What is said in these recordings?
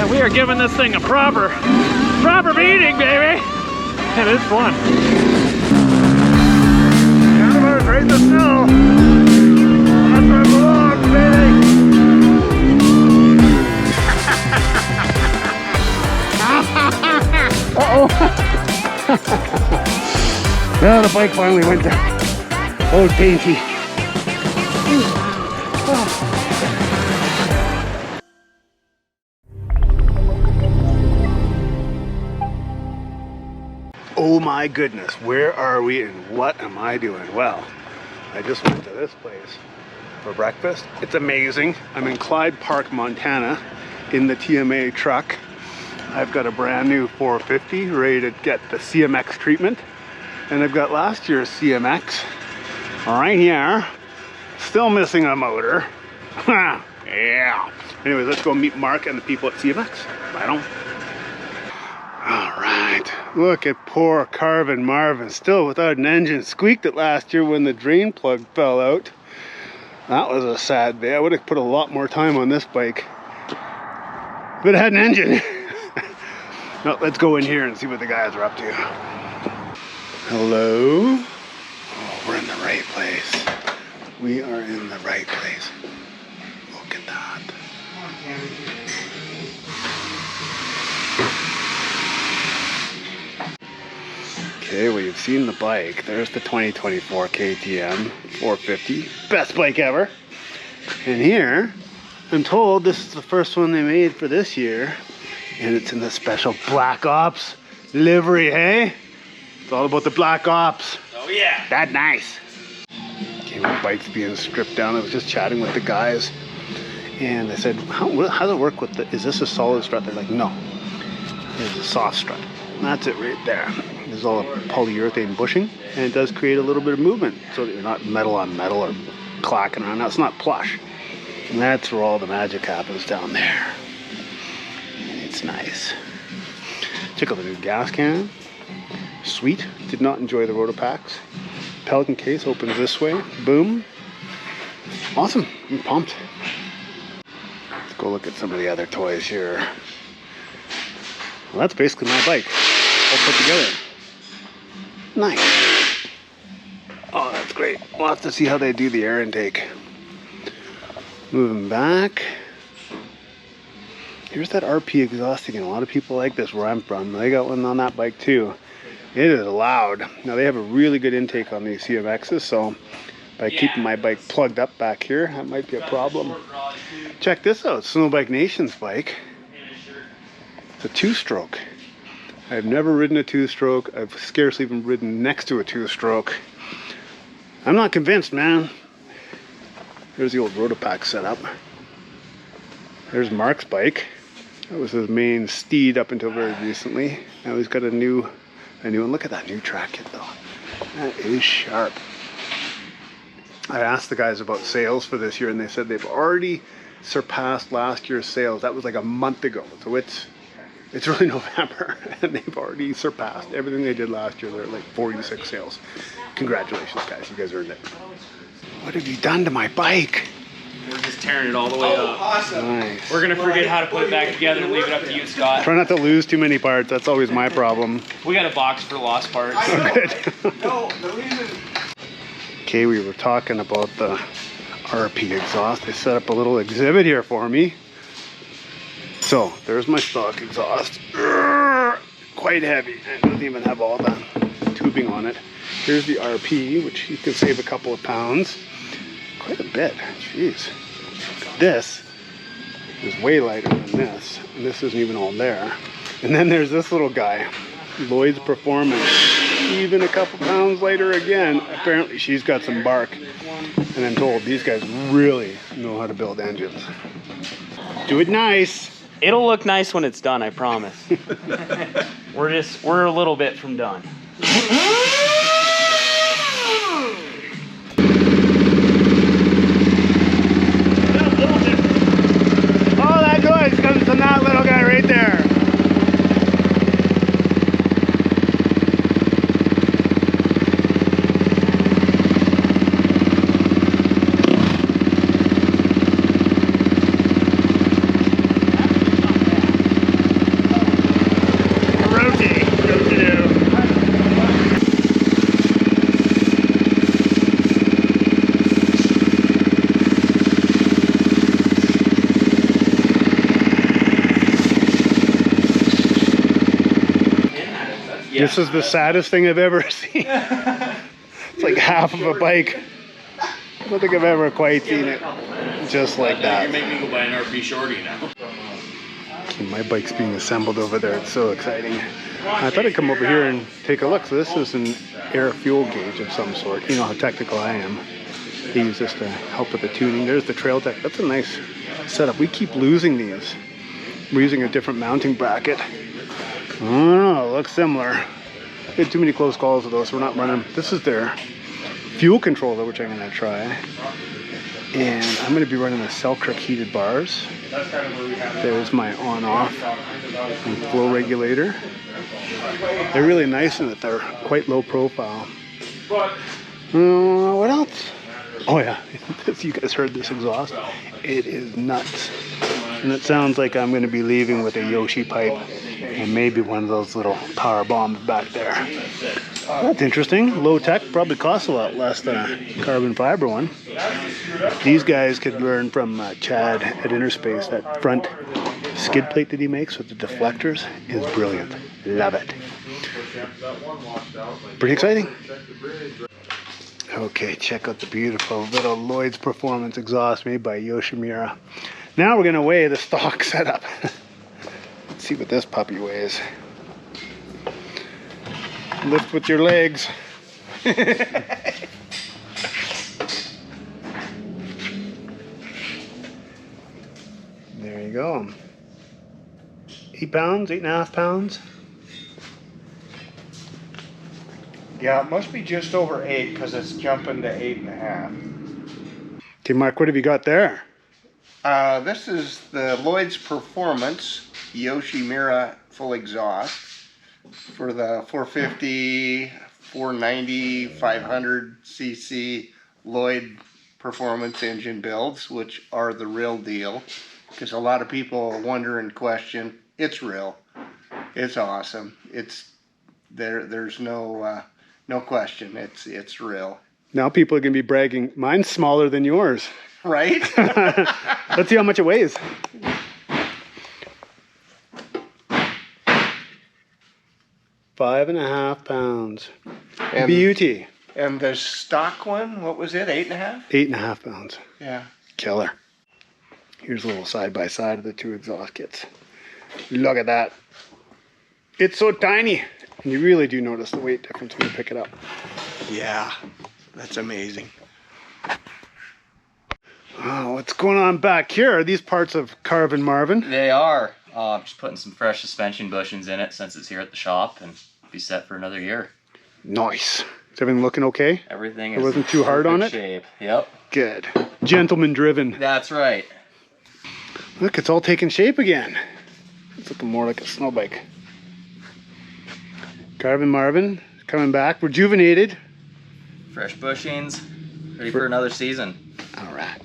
And we are giving this thing a proper beating, baby. And it's fun. Handlebars right in the snow. That's where it belongs, baby. Uh-oh. Well, the bike finally went down. Old painty. Oh my goodness, where are we and what am I doing? Well, I just went to this place for breakfast. It's amazing. I'm in Clyde Park, Montana in the TMA truck. I've got a brand new 450 ready to get the CMX treatment. And I've got last year's CMX right here. Still missing a motor. Yeah. Anyways, let's go meet Mark and the people at CMX. Right on. All right, look at poor Carvin Marvin, still without an engine. Squeaked it last year when the drain plug fell out. That was a sad day. I would have put a lot more time on this bike if it had an engine. No, let's go in here and see what the guys are up to. Hello? Oh, we're in the right place. We are in the right place. Look at that. Okay, well, you've seen the bike. There's the 2024 KTM 450. Best bike ever. And here, I'm told this is the first one they made for this year. And it's in the special Black Ops livery, hey? It's all about the Black Ops. Oh yeah. That nice. Okay, my bike's being stripped down. I was just chatting with the guys. And I said, how does it work with the, is this a solid strut? They're like, no. It's a soft strut. That's it right there. There's all the polyurethane bushing, and it does create a little bit of movement so that you're not metal on metal or clacking around. Now, it's not plush. And that's where all the magic happens down there. And it's nice. Check out the new gas can. Sweet. Did not enjoy the Rotopacks. Pelican case opens this way. Boom. Awesome. I'm pumped. Let's go look at some of the other toys here. Well, that's basically my bike. All put together. Nice. Oh, that's great. We'll have to see how they do the air intake. Moving back. Here's that RP exhaust again. A lot of people like this where I'm from. They got one on that bike too. It is loud. Now they have a really good intake on these CMXs, so by keeping my bike plugged up back here, that might be a problem. Check this out. Snowbike Nation's bike. It's a two-stroke. I've never ridden a two-stroke. I've scarcely even ridden next to a two-stroke. I'm not convinced, man. There's the old Rotopack setup. There's Mark's bike. That was his main steed up until very recently. Now he's got a new one. Look at that new track kit though. That is sharp. I asked the guys about sales for this year and they said they've already surpassed last year's sales. That was like a month ago. So it's really November and they've already surpassed everything they did last year. They're at like 46 sales. Congratulations guys, you guys earned it. What have you done to my bike? We're just tearing it all the way up. Awesome. Nice. We're gonna forget how to put it back together and leave it up to you, Scott. Try not to lose too many parts. That's always my problem. We got a box for lost parts. No, the reason. Okay, we were talking about the RP exhaust. They set up a little exhibit here for me. So there's my stock exhaust. Quite heavy. It doesn't even have all the tubing on it. Here's the RP, which you can save a couple of pounds. Quite a bit. Jeez. This is way lighter than this. And this isn't even all there. And then there's this little guy, Lloyd's Performance. Even a couple pounds lighter again. Apparently she's got some bark. And I'm told these guys really know how to build engines. Do it nice. It'll look nice when it's done, I promise. We're a little bit from done. Oh, that noise comes from that little guy right there. Yeah. This is the saddest thing I've ever seen. It's like half of a bike. I don't think I've ever quite seen it just like that. You're making me go buy an RP shorty now. My bike's being assembled over there. It's so exciting. I thought I'd come over here and take a look. So this is an air fuel gauge of some sort. You know how technical I am. They use this to help with the tuning. There's the Trail Tech. That's a nice setup. We keep losing these. We're using a different mounting bracket. I don't know, it looks similar. We had too many close calls with those, so we're not running. This is their fuel controller, which I'm going to try. And I'm going to be running the Selkirk heated bars. There's my on-off and flow regulator. They're really nice in that they're quite low profile. What else? Oh yeah, you guys heard this exhaust. It is nuts. And it sounds like I'm going to be leaving with a Yoshi pipe and maybe one of those little power bombs back there. That's interesting. Low tech, probably costs a lot less than a carbon fiber one. These guys could learn from Chad at Interspace. That front skid plate that he makes with the deflectors is brilliant. Love it. Pretty exciting. Okay, check out the beautiful little Lloyd's Performance exhaust made by Yoshimura. Now we're going to weigh the stock setup. Let's see what this puppy weighs. Lift with your legs. There you go. 8 pounds, 8.5 pounds. Yeah, it must be just over 8 because it's jumping to 8.5. Okay, Mark, what have you got there? This is the Lloyd's Performance Yoshimura full exhaust for the 450, 490, 500 cc Lloyd Performance engine builds, which are the real deal. Because a lot of people wonder and question, it's real. It's awesome. It's there's no question. It's real. Now people are going to be bragging, mine's smaller than yours. Right? Let's see how much it weighs. Five and a half pounds. And, Beauty. And the stock one, what was it? 8.5? 8.5 pounds. Yeah. Killer. Here's a little side by side of the two exhaust kits. Look at that. It's so tiny. And you really do notice the weight difference when you pick it up. Yeah, that's amazing. Oh, what's going on back here? Are these parts of Carvin Marvin? They are. I'm just putting some fresh suspension bushings in it since it's here at the shop and be set for another year. Nice. Is everything looking okay? Everything It is wasn't too hard on it? shape. Yep. Good. Gentleman driven. That's right. Look, it's all taking shape again. It's looking more like a snow bike. Carvin Marvin coming back, rejuvenated. Fresh bushings, ready for another season. All right.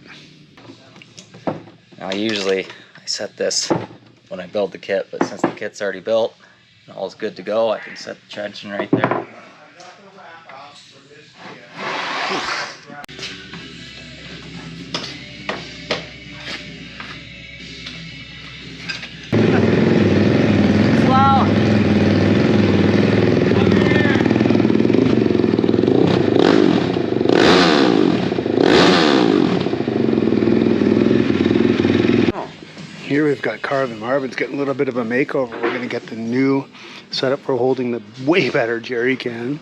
Now usually I set this when I build the kit, but since the kit's already built and all's good to go, I can set the tension right there. Here we've got Carvin Marvin's getting a little bit of a makeover. We're going to get the new setup for holding the way better jerry can.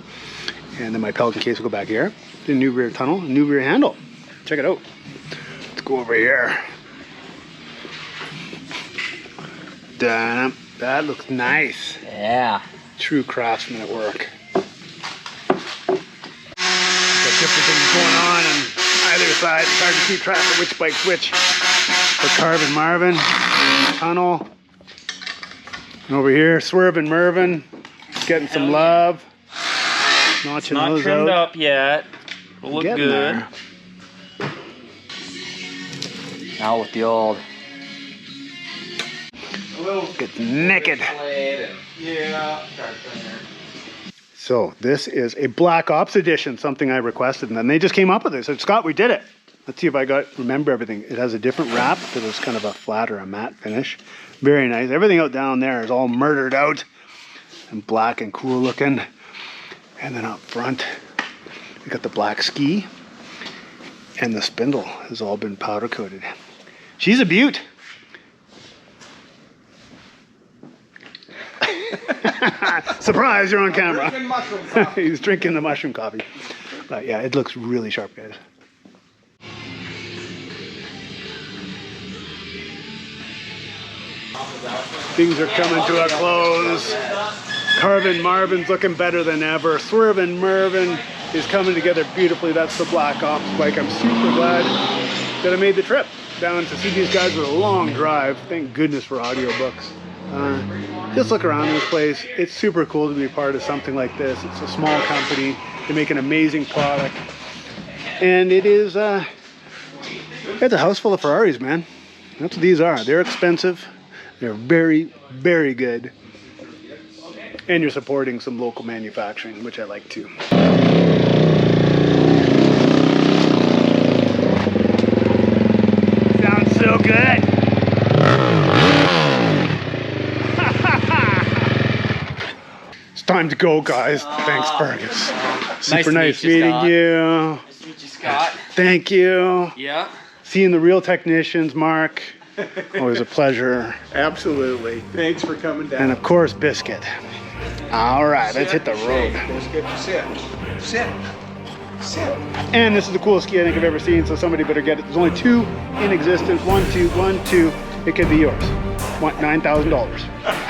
And then my Pelican case will go back here. The new rear tunnel, new rear handle. Check it out. Let's go over here. Damn, that looks nice. Yeah. True craftsman at work. Got different things going on either side. It's hard to keep track of which bike's which. For Carvin Marvin, tunnel. And over here, Swervin Mervin, getting some love. Notching Not those trimmed out. up yet. Will look Getting good. there. Now with the old It's naked. Yeah. So this is a Black Ops edition, something I requested, and then they just came up with it. So Scott, we did it. Let's see if I remember everything. It has a different wrap that is kind of a flat or a matte finish. Very nice. Everything out down there is all murdered out. and black and cool looking. And then up front, we got the black ski, and the spindle has all been powder coated. She's a beaut. Surprise, you're on camera. He's drinking the mushroom coffee. But yeah, it looks really sharp, guys. Things are coming to a close. Carvin Marvin's looking better than ever. Swervin Mervin is coming together beautifully. That's the Black Ops bike. I'm super glad that I made the trip down to see these guys with a long drive. Thank goodness for audiobooks. Just look around this place. It's super cool to be part of something like this. It's a small company. They make an amazing product. And it is, it's a house full of Ferraris, man. That's what these are. They're expensive. They're very, very good. And you're supporting some local manufacturing, which I like too. Sounds so good. It's time to go, guys. Thanks, Fergus. Super nice meeting you. Nice to meet you, Scott. Thank you. Yeah. Seeing the real technicians, Mark. Always a pleasure. Absolutely. Thanks for coming down. And of course, Biscuit. All right, let's hit the road. Biscuit, sit. Sit. Sit. And this is the coolest ski I think I've ever seen, so somebody better get it. There's only 2 in existence. 1, 2, 1, 2. It could be yours. $9,000.